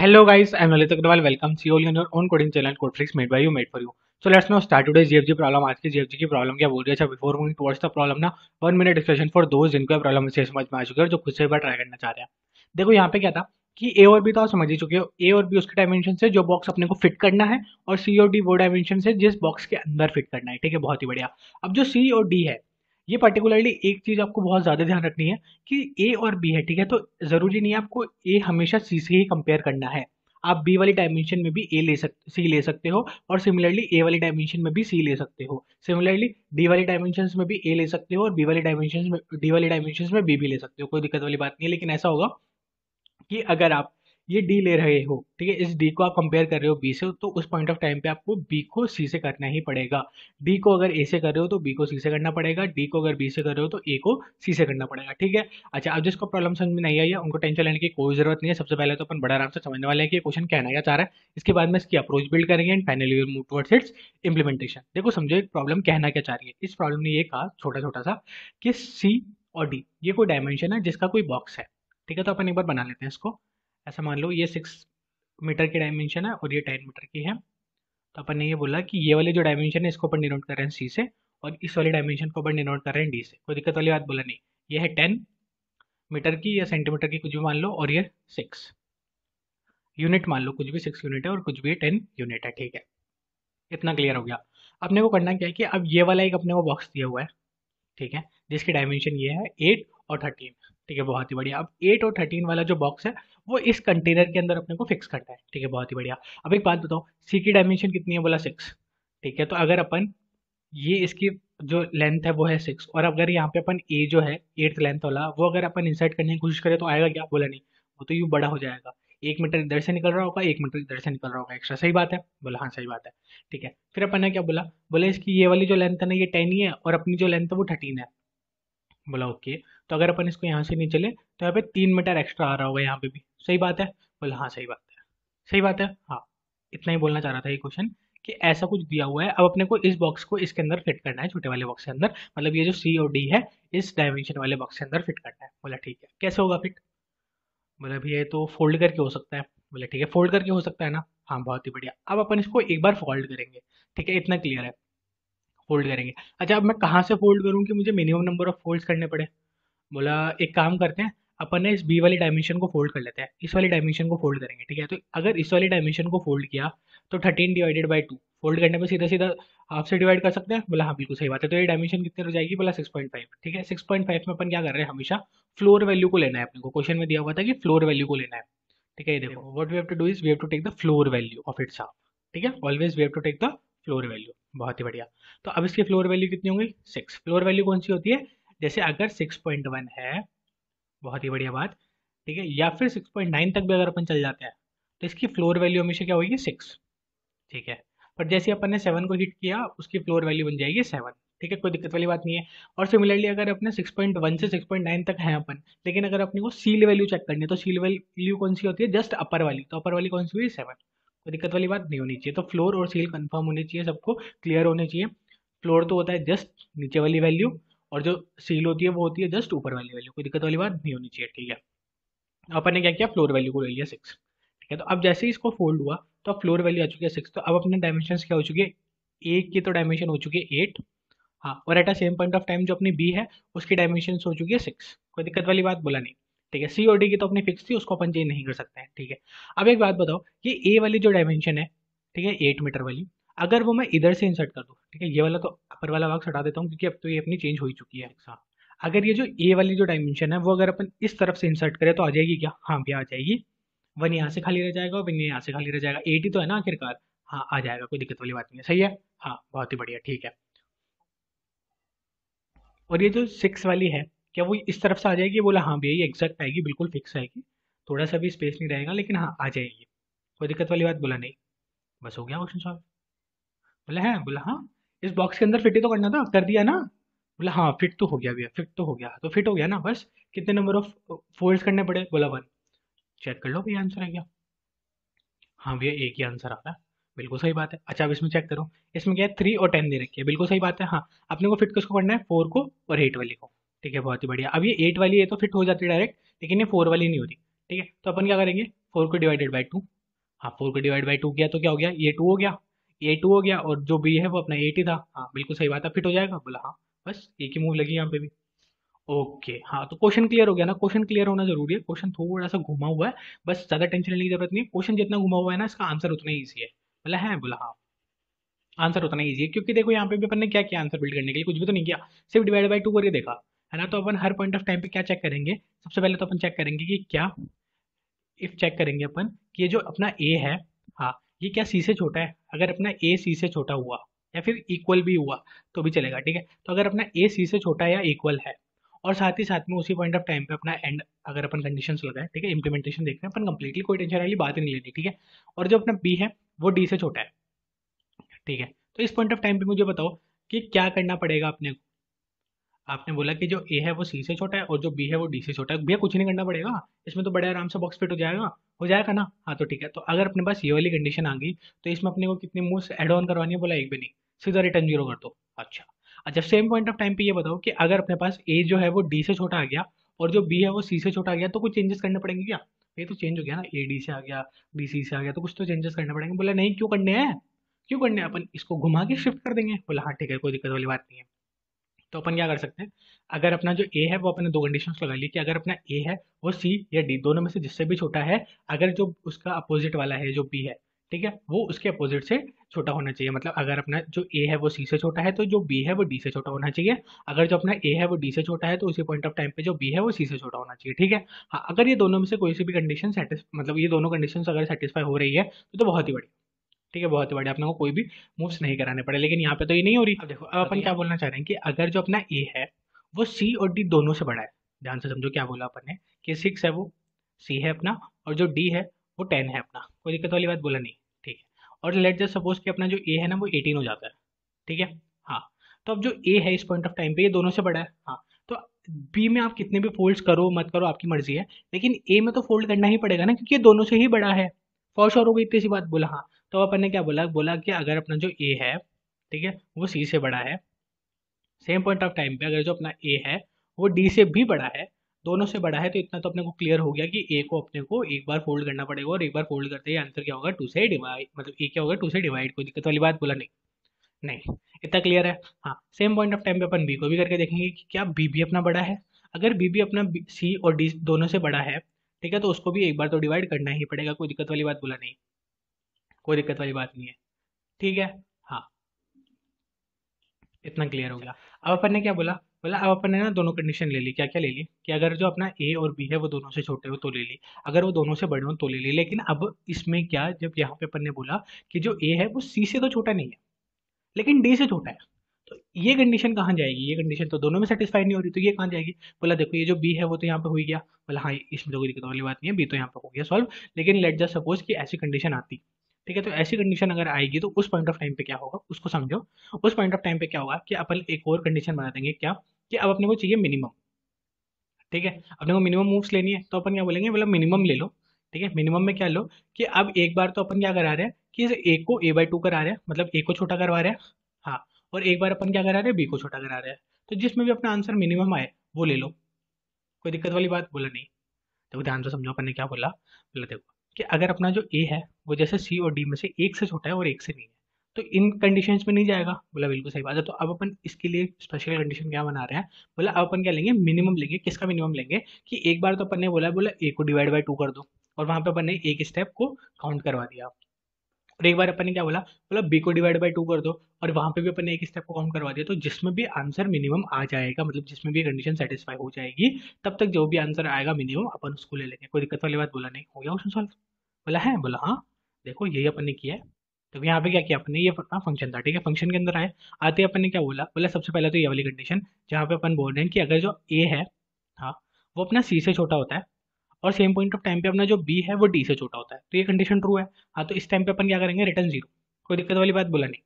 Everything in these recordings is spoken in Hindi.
Hello guys, I'm Lalit Agrawal. Welcome to you all on your own coding channel Codeflix made by you, made for you. So let's now start today's GFG problem. आज की GFG की प्रॉब्लम क्या बोल रही है? अच्छा before moving towards the problem ना 1 मिनट डिस्कशन फॉर दोज जिनको प्रॉब्लम से समझ में आ चुके हैं और जो खुद से एक बार ट्राई करना चाह रहे हैं। देखो यहाँ पे क्या था कि ए और बी तो आप समझ ही चुके हो। ए और बी उसके डायमेंशन से जो बॉक्स अपने को फिट करना है और सी और डी वो डायमेंशन से जिस बॉक्स के अंदर फिट करना है। ठीक है, बहुत ही बढ़िया। अब जो सी और डी है ये पर्टिकुलरली एक चीज आपको बहुत ज्यादा ध्यान रखनी है कि ए और बी है, ठीक है, तो जरूरी नहीं है आपको ए हमेशा सी से ही कंपेयर करना है। आप बी वाली डायमेंशन में भी सी ले सकते हो और सिमिलरली ए वाली डायमेंशन में भी सी ले सकते हो। सिमिलरली डी वाली डायमेंशन में भी ए ले सकते हो और डी वाली डायमेंशन में बी भी ले सकते हो। कोई दिक्कत वाली बात नहीं है, लेकिन ऐसा होगा कि अगर आप ये डी ले रहे हो, ठीक है, इस डी को आप कंपेयर कर रहे हो बी से, तो उस पॉइंट ऑफ टाइम पे आपको बी को सी से करना ही पड़ेगा। डी को अगर ए से कर रहे हो तो बी को सी से करना पड़ेगा, डी को अगर बी से कर रहे हो तो ए को सी से करना पड़ेगा। ठीक है। अच्छा, अब जिसको प्रॉब्लम समझ में नहीं आई है उनको टेंशन लेने की कोई जरूरत नहीं है। सबसे पहले तो अपन बड़ा आराम से समझने वाले हैं कि क्वेश्चन कहना क्या चाह रहा है, इसके बाद में इसकी अप्रोच बिल्ड करेंगे and finally will move towards it's implementation. देखो समझो एक प्रॉब्लम कहना क्या चाह रही है। इस प्रॉब्लम ने ये कहा छोटा छोटा सा कि सी और डी ये कोई डायमेंशन है जिसका कोई बॉक्स है। ठीक है, तो अपन एक बार बना लेते हैं इसको। ऐसा मान लो ये 6 मीटर की डायमेंशन है और ये 10 मीटर की है। तो अपन ने ये बोला कि ये वाली जो डायमेंशन है इसको अपन डिनोट कर रहे हैं सी से और इस वाली डायमेंशन को अपन डिनोट कर रहे हैं डी से। कोई दिक्कत वाली बात बोला नहीं। ये है 10 मीटर की या सेंटीमीटर की कुछ भी मान लो और ये 6 यूनिट मान लो, कुछ भी 6 यूनिट है और कुछ भी 10 यूनिट है। ठीक है, इतना क्लियर हो गया। अपने को करना क्या है कि अब ये वाला एक अपने को बॉक्स दिया हुआ है, ठीक है, जिसकी डायमेंशन ये है 8 और 13। ठीक है, बहुत ही बढ़िया। अब 8 और 13 वाला जो बॉक्स है वो इस कंटेनर के अंदर अपने को फिक्स करना है। ठीक है, बहुत ही बढ़िया। अब एक बात बताओ, सी की डायमेंशन कितनी है? बोला 6। ठीक है, तो अगर अपन ये इसकी जो लेंथ है वो है 6 और अगर यहाँ पे अपन ए जो है 8th लेंथ वाला वो अगर अपन इंसर्ट करने की कोशिश करें तो आएगा क्या? बोला नहीं, वो तो यूँ बड़ा हो जाएगा। 1 मीटर इधर से निकल रहा होगा, 1 मीटर इधर से निकल रहा होगा एक्स्ट्रा। सही बात है? बोला हाँ सही बात है। ठीक है, फिर अपन ने क्या बोला? बोले इसकी ये वाली जो लेंथ है ना ये 10 ही है और अपनी जो लेंथ है वो 13 है। बोला ओके, तो अगर अपन इसको यहाँ से नहीं चले तो यहाँ पे 3 मीटर एक्स्ट्रा आ रहा होगा यहाँ पे भी। सही बात है? बोला हाँ सही बात है। सही बात है, हाँ। इतना ही बोलना चाह रहा था ये क्वेश्चन कि ऐसा कुछ दिया हुआ है। अब अपने को इस बॉक्स को इसके अंदर फिट करना है, छोटे वाले बॉक्स के अंदर, मतलब ये जो सी और डी है इस डायमेंशन वाले बॉक्स के अंदर फिट करना है। बोला ठीक है, कैसे होगा फिट? बोला भैया ये तो फोल्ड करके हो सकता है। बोले ठीक है, फोल्ड करके हो सकता है ना? हाँ, बहुत ही बढ़िया। अब अपन इसको एक बार फोल्ड करेंगे। ठीक है, इतना क्लियर है। फोल्ड करेंगे। अच्छा, अब मैं कहाँ से फोल्ड करूँ कि मुझे मिनिमम नंबर ऑफ फोल्ड्स करने पड़े? बोला एक काम करते हैं, अपन ने इस बी वाली डायमेंशन को फोल्ड कर लेते हैं, इस वाली डायमेंशन को फोल्ड करेंगे। ठीक है, तो अगर इस वाली डायमेंशन को फोल्ड किया तो 13 डिवाइडेड बाई 2 फोल्ड करने पर सीधा सीधा हाफ से डिवाइड कर सकते हैं। बोला हाँ बिल्कुल सही बात है। तो ये डायमेंशन कितने हो जाएगी? बोला 6.5। ठीक है, 6.5 में अपन क्या कर रहे हैं, हमेशा फ्लोर वैल्यू को लेना है। अपने को क्वेश्चन में दिया हुआ था कि फ्लोर वैल्यू को लेना है। ठीक है, ये देखो what we have to do is we have to take the floor value of its half. ठीक है, always we have to take the floor value. बहुत ही बढ़िया। तो अब इसकी फ्लोर वैल्यू कितनी होंगी? 6। फ्लोर वैल्यू कौन सी होती है? जैसे अगर 6.1 है, बहुत ही बढ़िया बात, ठीक है, या फिर 6.9 तक भी अगर अपन चल जाते हैं तो इसकी फ्लोर वैल्यू हमेशा क्या होगी? 6। ठीक है, पर जैसे अपन ने 7 को हिट किया उसकी फ्लोर वैल्यू बन जाएगी 7। ठीक है, कोई दिक्कत वाली बात नहीं है। और सिमिलरली अगर अपने 6.1 से 6.9 तक है अपन, लेकिन अगर अपने को सील वैल्यू चेक करनी है तो सील वैल्यू कौन सी होती है? जस्ट अपर वाली। तो अपर वाली कौन सी हुई? 7। कोई दिक्कत वाली बात नहीं होनी चाहिए। तो फ्लोर और सील कंफर्म होनी चाहिए, सबको क्लियर होने चाहिए। फ्लोर तो होता है जस्ट नीचे वाली वैल्यू और जो सील होती है वो होती है जस्ट ऊपर वाली वैल्यू। कोई दिक्कत वाली बात नहीं होनी चाहिए। ठीक है, अपन ने क्या किया? फ्लोर वैल्यू को ले लिया 6। ठीक है, तो अब जैसे ही इसको फोल्ड हुआ तो अब फ्लोर वैल्यू आ चुकी है 6। तो अब अपने डायमेंशन क्या हो चुकी है? ए की तो डायमेंशन हो चुकी है 8। हाँ, और at a same point of time जो अपनी बी है उसकी डायमेंशन हो चुकी है 6। कोई दिक्कत वाली बात? बोला नहीं। ठीक है, सी और डी की तो अपनी फिक्स थी, उसको अपन चेंज नहीं कर सकते हैं। ठीक है, अब एक बात बताओ कि ए वाली जो डायमेंशन है, ठीक है, 8 मीटर वाली, अगर वो मैं इधर से इंसर्ट कर दूँ, ठीक है, ये वाला तो अपर वाला भाग हटा देता हूँ क्योंकि अब तो ये अपनी चेंज हो ही चुकी है। हाँ, अगर ये जो ए वाली जो डायमेंशन है वो अगर अपन इस तरफ से इंसर्ट करें तो आ जाएगी क्या? हाँ भैया आ जाएगी। 1 यहाँ से खाली रह जाएगा और 1 यहाँ से खाली रह जाएगा। 8 ही तो है ना आखिरकार। हाँ, आ जाएगा, कोई दिक्कत वाली बात नहीं है। सही है? हाँ, बहुत ही बढ़िया। ठीक है, और ये जो 6 वाली है क्या वो इस तरफ से आ जाएगी? बोला हाँ भैया ये एग्जैक्ट आएगी, बिल्कुल फिक्स आएगी। थोड़ा सा भी स्पेस नहीं रहेगा, लेकिन हाँ आ जाएगी। कोई दिक्कत वाली बात? बोला नहीं। बस हो गया क्वेश्चन सॉल्व। बोला है? बोला हाँ, इस बॉक्स के अंदर फिट ही तो करना था, कर दिया ना। बोला हाँ फिट तो हो गया भैया, फिट तो हो गया। तो फिट हो गया ना, बस कितने नंबर ऑफ फोल्ड्स करने पड़े? बोला 1। चेक कर लो भैया आंसर है क्या? हाँ भैया एक ही आंसर आ रहा है। बिल्कुल सही बात है। अच्छा, अब इसमें चेक करो, इसमें क्या है? 3 और 10 दे रखी है। बिल्कुल सही बात है। हाँ, अपने को फिट किसको करना है? 4 को और 8 वाली को। ठीक है, बहुत ही बढ़िया। अब ये 8 वाली है तो फिट हो जाती है डायरेक्ट, लेकिन ये 4 वाली नहीं होती। ठीक है, तो अपन क्या करेंगे? 4 को डिवाइडेड बाई 2। हाँ, 4 को डिवाइड बाई 2 किया तो क्या हो गया, ये 2 हो गया, ये 2 हो गया, और जो बी है वो अपना 8 ही था। हाँ बिल्कुल सही बात है, फिट हो जाएगा। बोला हाँ, बस एक ही मूव लगी यहाँ पे भी। ओके हाँ, तो क्वेश्चन क्लियर हो गया ना। क्वेश्चन क्लियर होना जरूरी है, क्वेश्चन थोड़ा सा घुमा हुआ है, बस ज्यादा टेंशन लेने की जरूरत नहीं है। क्वेश्चन जितना घुमा हुआ है ना, इसका आंसर उतना ही ईजी है। बोला है, बोला हाँ, आंसर उतना ईजी है, क्योंकि देखो यहाँ पे भी अपन ने क्या किया आंसर बिल्ड करने के लिए, कुछ भी तो नहीं किया, सिर्फ डिवाइड बाई 2 करके देखा है ना। तो अपन हर पॉइंट ऑफ टाइम पे क्या चेक करेंगे, सबसे पहले तो अपन चेक करेंगे कि क्या, इफ चेक करेंगे अपन कि ये जो अपना ए है, हाँ, ये क्या सी से छोटा है। अगर अपना ए सी से छोटा हुआ या फिर इक्वल भी हुआ तो भी चलेगा, ठीक है। तो अगर अपना ए सी से छोटा है या इक्वल है, और साथ में उसी पॉइंट ऑफ टाइम पे अपना एंड, अगर अपन कंडीशंस लगाए, ठीक है, इंप्लीमेंटेशन देख रहे हैं अपन कंप्लीटली, कोई टेंशन वाली बात ही नहीं लेनी, ठीक है। और जो अपना बी है वो डी से छोटा है, ठीक है। तो इस पॉइंट ऑफ टाइम पे मुझे बताओ कि क्या करना पड़ेगा अपने को। आपने बोला कि जो ए है वो सी से छोटा है और जो बी है वो डी से छोटा है, भैया कुछ नहीं करना पड़ेगा, इसमें तो बड़े आराम से बॉक्स फिट हो जाएगा ना। हाँ तो ठीक है, तो अगर अपने पास ये वाली कंडीशन आ गई, तो इसमें अपने को कितनी मूव्स ऐड ऑन करवानी है, बोला एक भी नहीं, सीधा रिटर्न जीरो कर दो। अच्छा, अच्छा, सेम पॉइंट ऑफ टाइम पे ये बताओ कि अगर अपने पास ए जो है वो डी से छोटा आ गया और जो बी है वो सी से छोटा आ गया, तो कुछ चेंजेस करने पड़ेंगे क्या। ये तो चेंज हो गया ना, ए डी से आ गया, बी सी से आ गया, तो कुछ तो चेंजेस करने पड़ेंगे। बोला नहीं, क्यों करने हैं, क्यों करने हैं, अपन इसको घुमा के शिफ्ट कर देंगे। बोला हाँ ठीक है, कोई दिक्कत वाली बात नहीं है। तो अपन क्या कर सकते हैं, अगर अपना जो ए है वो अपने दो कंडीशंस लगा ली कि अगर अपना ए है वो सी या डी दोनों में से जिससे भी छोटा है, अगर जो उसका अपोजिट वाला है जो बी है, ठीक है, वो उसके अपोजिट से छोटा होना चाहिए। मतलब अगर अपना जो ए है वो सी से छोटा है तो जो बी है वो डी से छोटा होना चाहिए। अगर जो अपना ए है वो डी से छोटा है तो उसी पॉइंट ऑफ टाइम पे जो बी है वो सी से छोटा होना चाहिए, ठीक है। हाँ, अगर ये दोनों में से कोई सी भी कंडीशन मतलब ये दोनों कंडीशन अगर सेटिस्फाई हो रही है तो बहुत ही बढ़िया, ठीक है, बहुत ही बढ़िया, अपने को कोई भी मूव्स नहीं कराने पड़े। लेकिन यहाँ पे तो ये नहीं हो रही। अब देखो, अब अपन क्या बोलना चाह रहे हैं कि अगर जो अपना ए है वो सी और डी दोनों से बड़ा है, ध्यान से समझो क्या बोला अपन ने, कि 6 है वो सी है अपना, और जो डी है वो 10 है अपना, कोई दिक्कत वाली बात बोला नहीं, ठीक है। और लेट जस्ट सपोज कि अपना जो ए है ना वो 18 हो जाता है, ठीक है। हाँ, तो अब जो ए है इस पॉइंट ऑफ टाइम पे ये दोनों से बड़ा है, हाँ, तो बी में आप कितने भी फोल्ड्स करो मत करो आपकी मर्जी है, लेकिन ए में तो फोल्ड करना ही पड़ेगा ना, क्योंकि ये दोनों से ही बड़ा है। फॉर श्योर हो गई, इतनी सी बात। बोला हाँ। तो अपन ने क्या बोला, बोला कि अगर अपना जो ए है, ठीक है, वो सी से बड़ा है, सेम पॉइंट ऑफ टाइम पे अगर जो अपना ए है वो डी से भी बड़ा है, दोनों से बड़ा है, तो इतना तो अपने को क्लियर हो गया कि ए को अपने को एक बार फोल्ड करना पड़ेगा, और एक बार फोल्ड करते ही आंसर क्या होगा, 2 से डिवाइड, मतलब ए क्या होगा, 2 से डिवाइड। कोई दिक्कत वाली बात बोला नहीं, नहीं, इतना क्लियर है। हाँ, सेम पॉइंट ऑफ टाइम पे अपन बी को भी करके देखेंगे कि क्या बी भी अपना बड़ा है। अगर बी भी अपना सी और डी दोनों से बड़ा है, ठीक है, तो उसको भी एक बार तो डिवाइड करना ही पड़ेगा। कोई दिक्कत वाली बात बोला नहीं, कोई दिक्कत वाली बात नहीं है, ठीक है। हाँ, इतना क्लियर हो गया। अब अपन ने क्या बोला, बोला अब अपन ने ना दोनों कंडीशन ले ली। क्या क्या ले ली, कि अगर जो अपना ए और बी है वो दोनों से छोटे हो तो ले ली, अगर वो दोनों से बड़े हो तो ले ली। लेकिन अब इसमें क्या, जब यहाँ पे अपन ने बोला कि जो ए है वो सी से तो छोटा नहीं है लेकिन डी से छोटा है, तो ये कंडीशन कहाँ जाएगी, ये कंडीशन तो दोनों में सेटिस्फाई नहीं हो रही, तो ये कहाँ जाएगी। बोला देखो, ये जो बी है वो तो यहाँ पे हो ही गया। बोला हाँ, इसमें तो कोई दिक्कत वाली बात नहीं है, बी तो यहाँ पे हो गया सॉल्व। लेकिन लेट जस्ट सपोज कि ऐसी कंडीशन आती, ठीक है, तो ऐसी कंडीशन अगर आएगी तो उस पॉइंट ऑफ टाइम पे क्या होगा उसको समझो। उस पॉइंट ऑफ टाइम पे क्या होगा कि अपन एक और कंडीशन बना देंगे, क्या, कि अब अपने को चाहिए मिनिमम, ठीक है, अपने को मिनिमम मूव्स लेनी है, तो अपन क्या बोलेंगे, बोला मिनिमम ले लो, ठीक है। मिनिमम में क्या लो, कि अब एक बार तो अपन क्या करा रहे हैं कि इस ए को ए बाई 2 करा रहे हैं, मतलब ए को छोटा करवा रहे हैं, हाँ, और एक बार अपन क्या करा रहे हैं, बी को छोटा करा रहे हैं। तो जिसमें भी अपना आंसर मिनिमम आए वो ले लो, कोई दिक्कत वाली बात बोला नहीं। देखो ध्यान से समझो, अपन ने क्या बोला, बोला देखो कि अगर अपना जो ए है वो जैसे सी और डी में से एक से छोटा है और एक से नहीं है, तो इन कंडीशंस में नहीं जाएगा। बोला बिल्कुल सही बात है। तो अब अपन इसके लिए स्पेशल कंडीशन क्या बना रहे हैं, बोला अब अपन क्या लेंगे, मिनिमम लेंगे। किसका मिनिमम लेंगे, कि एक बार तो अपन ने बोला, बोला ए को डिवाइड बाई 2 कर दो, और वहां पे अपन ने एक स्टेप को काउंट करवा दिया। और एक बार अपन ने क्या बोला, बोला बी को डिवाइड बाई 2 कर दो, और वहां पे भी अपन ने एक स्टेप को काउंट करवा दिया। तो जिसमें भी आंसर मिनिमम आ जाएगा, मतलब जिसमें भी कंडीशन सेटिस्फाई हो जाएगी, तब तक जो भी आंसर आएगा मिनिमम अपन उसको ले लेंगे। कोई दिक्कत वाली बात बोला नहीं, हो गया क्वेश्चन सॉल्व। बोला है, बोला हाँ, देखो यही अपन ने किया है। तो यहाँ पे क्या किया अपने, ये फंक्शन था, ठीक है, फंक्शन के अंदर आए, आते ही अपन ने क्या बोला, बोला सबसे पहले तो ये वाली कंडीशन जहाँ पे अपन बोल रहे हैं कि अगर जो ए है, हाँ, वो अपना सी से छोटा होता है, और सेम पॉइंट ऑफ टाइम पे अपना जो बी है वो डी से छोटा होता है, तो ये कंडीशन ट्रू है। हाँ, तो इस टाइम पे अपन क्या करेंगे, रिटर्न जीरो। कोई दिक्कत वाली बात बोला नहीं,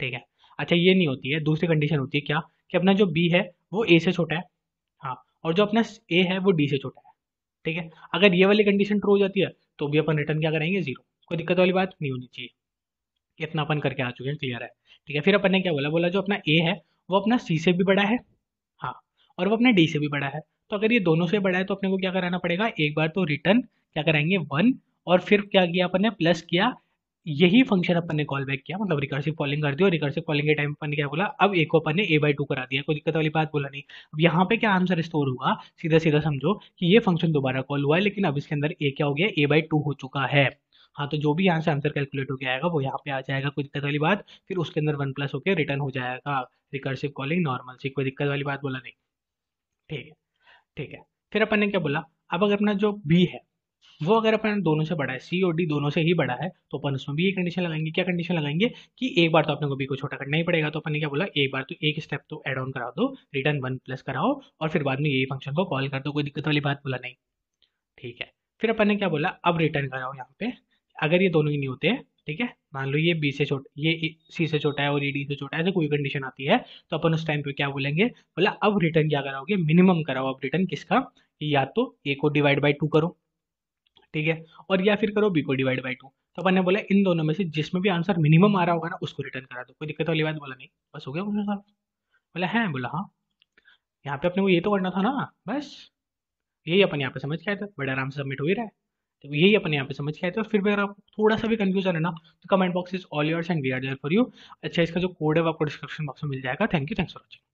ठीक है। अच्छा, ये नहीं होती है, दूसरी कंडीशन होती है क्या, कि अपना जो बी है वो ए से छोटा है, हाँ, और जो अपना ए है वो डी से छोटा है, ठीक है। अगर ये वाली कंडीशन ट्रू हो जाती है तो भी अपन रिटर्न क्या करेंगे, जीरो। कोई दिक्कत वाली बात नहीं होनी चाहिए, इतना अपन करके आ चुके हैं, क्लियर है, ठीक है। फिर अपन ने क्या बोला, बोला जो अपना ए है वो अपना सी से भी बड़ा है, हाँ, और वो अपने डी से भी बड़ा है। तो अगर ये दोनों से बड़ा है तो अपने को क्या कराना पड़ेगा, एक बार तो रिटर्न क्या कराएंगे, 1, और फिर क्या किया अपन ने, प्लस किया, यही फंक्शन अपन ने कॉल बैक किया, मतलब रिकर्सिव कॉलिंग कर दी, और रिकर्सिव कॉलिंग के टाइम अपन ने क्या बोला, अब एक को अपन ने a/2 करा दिया, कोई दिक्कत वाली बात बोला नहीं। अब यहाँ पे क्या आंसर स्टोर हुआ, सीधा सीधा समझो कि ये फंक्शन दोबारा कॉल हुआ है, लेकिन अब इसके अंदर a क्या हो गया, a/2 हो चुका है। हाँ, तो जो भी यहाँ से आंसर कैलकुलेट होकर आएगा वो यहाँ पे आ जाएगा, कोई दिक्कत वाली बात, फिर उसके अंदर वन प्लस होकर रिटर्न हो जाएगा, रिकर्सिव कॉलिंग नॉर्मल सी, कोई दिक्कत वाली बात बोला नहीं। ठीक है, ठीक है। फिर अपन ने क्या बोला, अब अगर अपना जो बी है वो अगर अपन दोनों से बड़ा है, सी और डी दोनों से ही बड़ा है, तो अपन उसमें भी ये कंडीशन लगाएंगे। क्या कंडीशन लगाएंगे कि एक बार तो अपने को बी को छोटा करना ही पड़ेगा, तो अपन ने क्या बोला, एक बार तो एक स्टेप तो ऐड ऑन करा दो, रिटर्न वन प्लस कराओ, और फिर बाद में यही फंक्शन को कॉल कर दो, कोई दिक्कत वाली बात बोला नहीं। ठीक है। फिर अपन ने क्या बोला, अब रिटर्न कराओ यहाँ पे, अगर ये दोनों ही नहीं होते, ठीक है, मान लो ये बी से छोटा, ये सी से छोटा है और ये डी से छोटा है, तो कोई कंडीशन आती है, तो अपन उस टाइम पे क्या बोलेंगे, बोला अब रिटर्न क्या कराओगे, मिनिमम कराओ अब रिटर्न किसका, कि या तो ए को डिवाइड बाई टू करो, ठीक है, और या फिर करो बी को डिवाइड बाई टू। तो अपन ने बोला इन दोनों में से जिसमें भी आंसर मिनिमम आ रहा होगा ना, उसको रिटर्न करा दो, कोई दिक्कत वाली बात बोला नहीं। बस हो गया क्वेश्चन सॉल्व। बोला है, बोला हाँ, यहाँ पे अपने को ये तो करना था ना, बस यही अपन यहाँ पे समझ के आए थे, बड़े आराम से सबमिट हो ही रहा है। तो यही अपन यहाँ पे समझ के आए थे, और फिर भी अगर आपको थोड़ा सा भी कंफ्यूजन है ना, तो comment box is all yours and we are there for you. अच्छा, इसका जो कोड है वो आपको डिस्क्रिप्शन बॉक्स में मिल जाएगा। Thank you, thanks for watching.